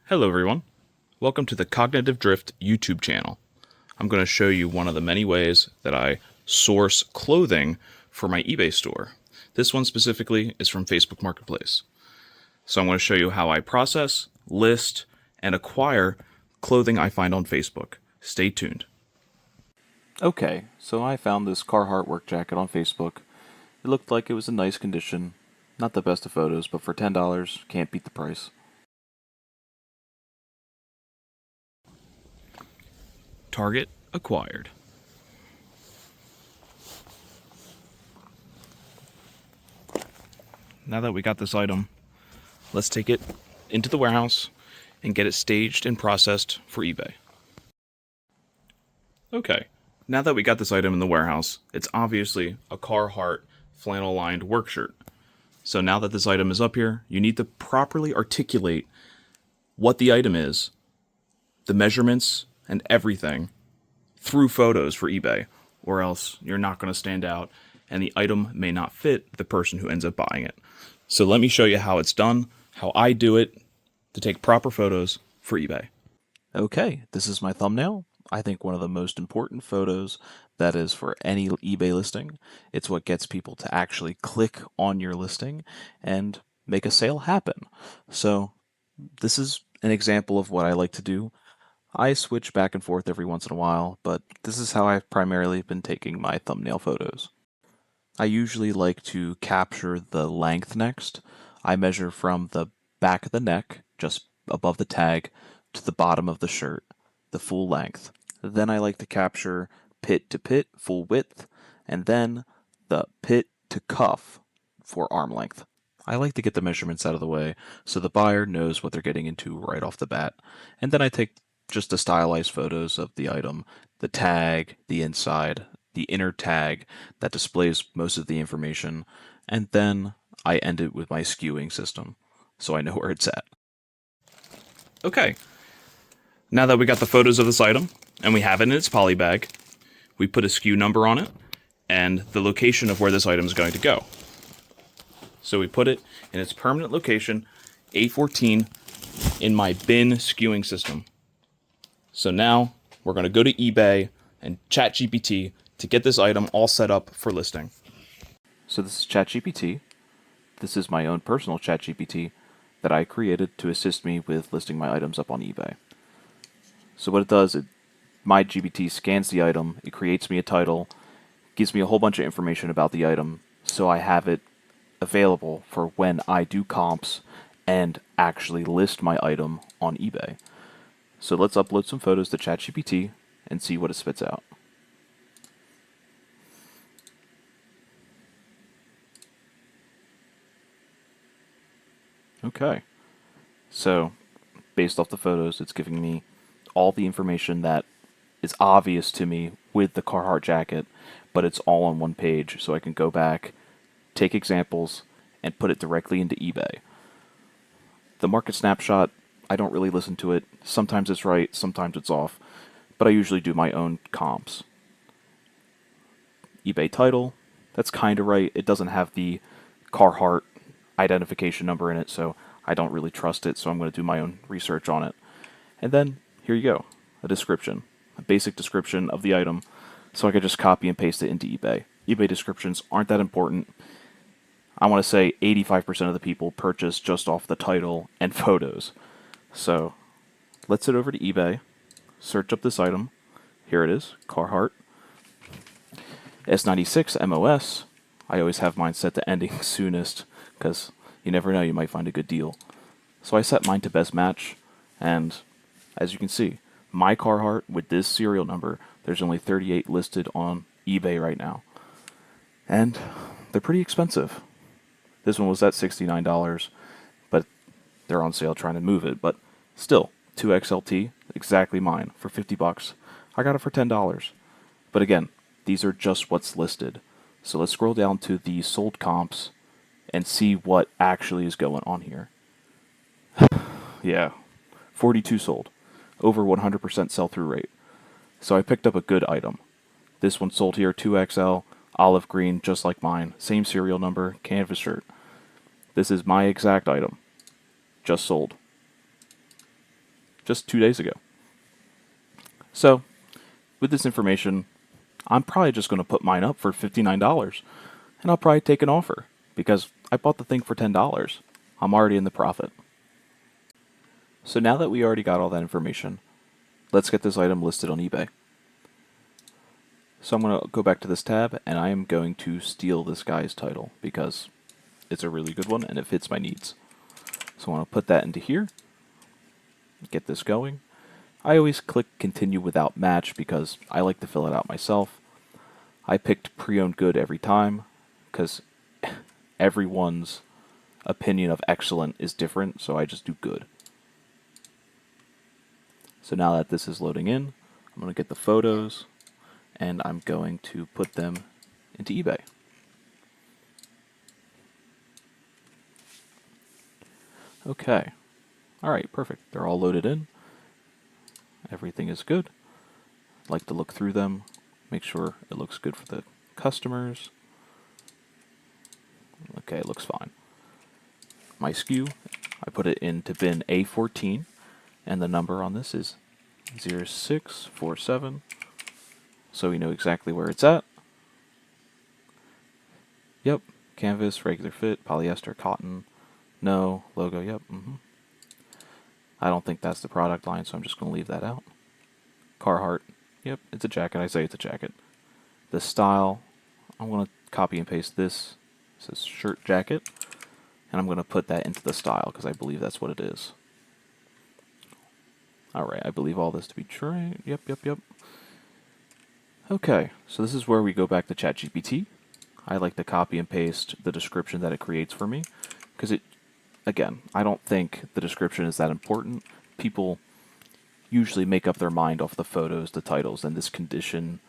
Hello everyone, welcome to the Cognitive Drift YouTube channel. I'm going to show you one of the many ways that I source clothing for my eBay store. This one specifically is from Facebook Marketplace. So I'm going to show you how I process, list, and acquire clothing I find on Facebook. Stay tuned. Okay, so I found this Carhartt work jacket on Facebook. It looked like it was in nice condition. Not the best of photos, but for $10, can't beat the price. Target acquired. Now that we got this item, let's take it into the warehouse and get it staged and processed for eBay. Okay, now that we got this item in the warehouse, it's obviously a Carhartt flannel-lined work shirt. So now that this item is up here, you need to properly articulate what the item is, the measurements, and everything through photos for eBay, or else you're not going to stand out and the item may not fit the person who ends up buying it. So let me show you how it's done, how I do it to take proper photos for eBay. Okay, this is my thumbnail. I think one of the most important photos that is for any eBay listing. It's what gets people to actually click on your listing and make a sale happen. So this is an example of what I like to do. I switch back and forth every once in a while, but this is how I've primarily been taking my thumbnail photos. I usually like to capture the length next. I measure from the back of the neck, just above the tag, to the bottom of the shirt, the full length. Then I like to capture pit to pit, full width, and then the pit to cuff for arm length. I like to get the measurements out of the way so the buyer knows what they're getting into right off the bat. And then I take just the stylized photos of the item, the tag, the inside, the inner tag that displays most of the information, and then I end it with my skewing system so I know where it's at. Okay, now that we got the photos of this item and we have it in its poly bag, we put a skew number on it and the location of where this item is going to go. So we put it in its permanent location, A14, in my bin skewing system. So now we're going to go to eBay and ChatGPT to get this item all set up for listing. So this is ChatGPT. This is my own personal ChatGPT that I created to assist me with listing my items up on eBay. So what it does, my GPT scans the item, it creates me a title, gives me a whole bunch of information about the item, so I have it available for when I do comps and actually list my item on eBay. So let's upload some photos to ChatGPT and see what it spits out. Okay, so based off the photos, it's giving me all the information that is obvious to me with the Carhartt jacket, but it's all on one page, so I can go back, take examples, and put it directly into eBay. The market snapshot, I don't really listen to it. Sometimes it's right, sometimes it's off, but I usually do my own comps. eBay title, that's kind of right. It doesn't have the Carhartt identification number in it, so I don't really trust it, so I'm going to do my own research on it. And then, here you go, a description, a basic description of the item, so I could just copy and paste it into eBay. eBay descriptions aren't that important. I want to say 85% of the people purchase just off the title and photos. So, let's head over to eBay, search up this item. Here it is, Carhartt. S96 MOS. I always have mine set to ending soonest, because you never know, you might find a good deal. So I set mine to best match, and as you can see, my Carhartt with this serial number, there's only 38 listed on eBay right now. And they're pretty expensive. This one was at $69, but they're on sale trying to move it. But still, 2XLT, exactly mine, for 50 bucks. I got it for $10. But again, these are just what's listed. So let's scroll down to the sold comps and see what actually is going on here. Yeah, 42 sold. Over 100% sell-through rate. So I picked up a good item. This one sold here, 2XL, olive green, just like mine. Same serial number, canvas shirt. This is my exact item. Just sold. just 2 days ago. So, with this information, I'm probably just going to put mine up for $59, and I'll probably take an offer because I bought the thing for $10. I'm already in the profit. So now that we already got all that information, let's get this item listed on eBay. So I'm going to go back to this tab, and I am going to steal this guy's title because it's a really good one and it fits my needs. So I want to put that into here, get this going. I always click continue without match because I like to fill it out myself. I picked pre-owned good every time because everyone's opinion of excellent is different, so I just do good. So now that this is loading in, I'm going to get the photos and I'm going to put them into eBay. Okay. Alright, perfect. They're all loaded in. Everything is good. I like to look through them, make sure it looks good for the customers. Okay, it looks fine. My SKU, I put it into bin A14, and the number on this is 0647, so we know exactly where it's at. Yep, canvas, regular fit, polyester, cotton, no, logo, yep, I don't think that's the product line, so I'm just going to leave that out. Carhartt, yep, it's a jacket, I say it's a jacket. The style, I'm going to copy and paste this. It says shirt jacket, and I'm going to put that into the style because I believe that's what it is. Alright, I believe all this to be true. Yep. Okay, so this is where we go back to ChatGPT. I like to copy and paste the description that it creates for me because again, I don't think the description is that important. People usually make up their mind off the photos, the titles, and the condition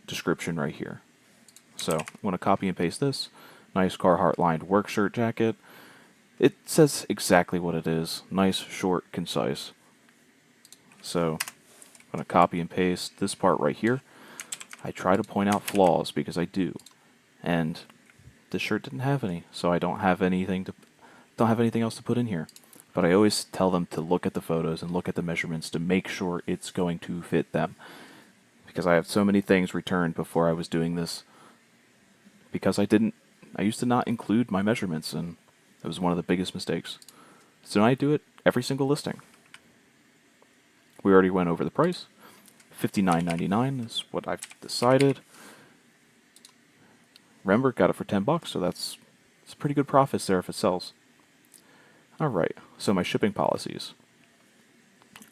description right here. So I'm going to copy and paste this. Nice Carhartt lined work shirt jacket. It says exactly what it is. Nice, short, concise. So I'm going to copy and paste this part right here. I try to point out flaws because I do. And this shirt didn't have any, so I don't have anything else to put in here. But I always tell them to look at the photos and look at the measurements to make sure it's going to fit them. Because I have so many things returned before I was doing this. Because I used to not include my measurements, and it was one of the biggest mistakes. So now I do it every single listing. We already went over the price. $59.99 is what I've decided. Remember, got it for $10, so it's pretty good profits there if it sells. Alright, so my shipping policies.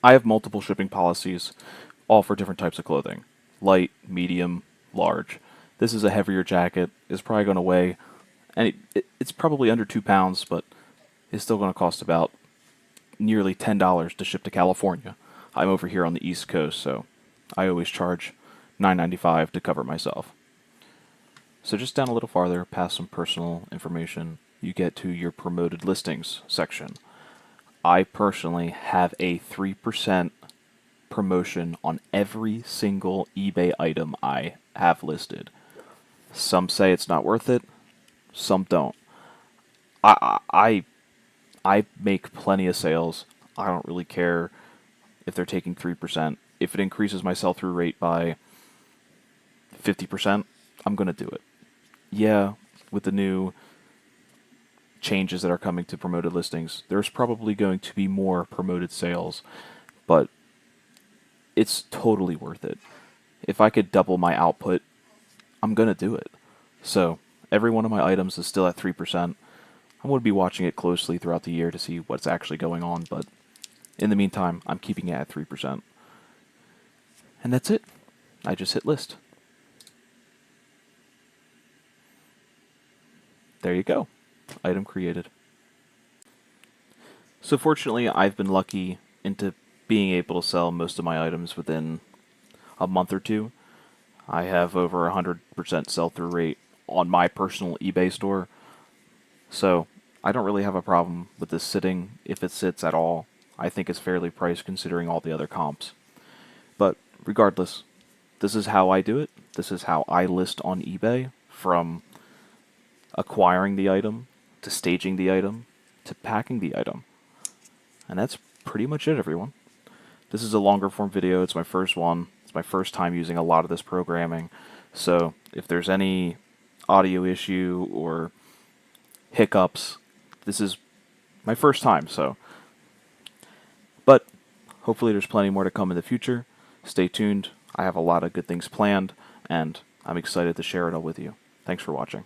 I have multiple shipping policies, all for different types of clothing. Light, medium, large. This is a heavier jacket. It's probably going to weigh, and it's probably under 2 pounds, but it's still going to cost about nearly $10 to ship to California. I'm over here on the East Coast, so I always charge $9.95 to cover myself. So just down a little farther, past some personal information, you get to your promoted listings section. I personally have a 3% promotion on every single eBay item I have listed. Some say it's not worth it, some don't. I make plenty of sales. I don't really care if they're taking 3%. If it increases my sell-through rate by 50%, I'm going to do it. Yeah, with the new changes that are coming to promoted listings, there's probably going to be more promoted sales, but it's totally worth it. If I could double my output, I'm going to do it. So every one of my items is still at 3%. I'm going to be watching it closely throughout the year to see what's actually going on, but in the meantime, I'm keeping it at 3%. And that's it. I just hit list. There you go. Item created. So fortunately, I've been lucky into being able to sell most of my items within a month or two. I have over 100% sell-through rate on my personal eBay store. So I don't really have a problem with this sitting, if it sits at all. I think it's fairly priced considering all the other comps. But regardless, this is how I do it. This is how I list on eBay, from acquiring the item, to staging the item, to packing the item. And that's pretty much it, everyone. This is a longer form video. It's my first one. It's my first time using a lot of this programming. So if there's any audio issue or hiccups, this is my first time. But hopefully there's plenty more to come in the future. Stay tuned. I have a lot of good things planned, and I'm excited to share it all with you. Thanks for watching.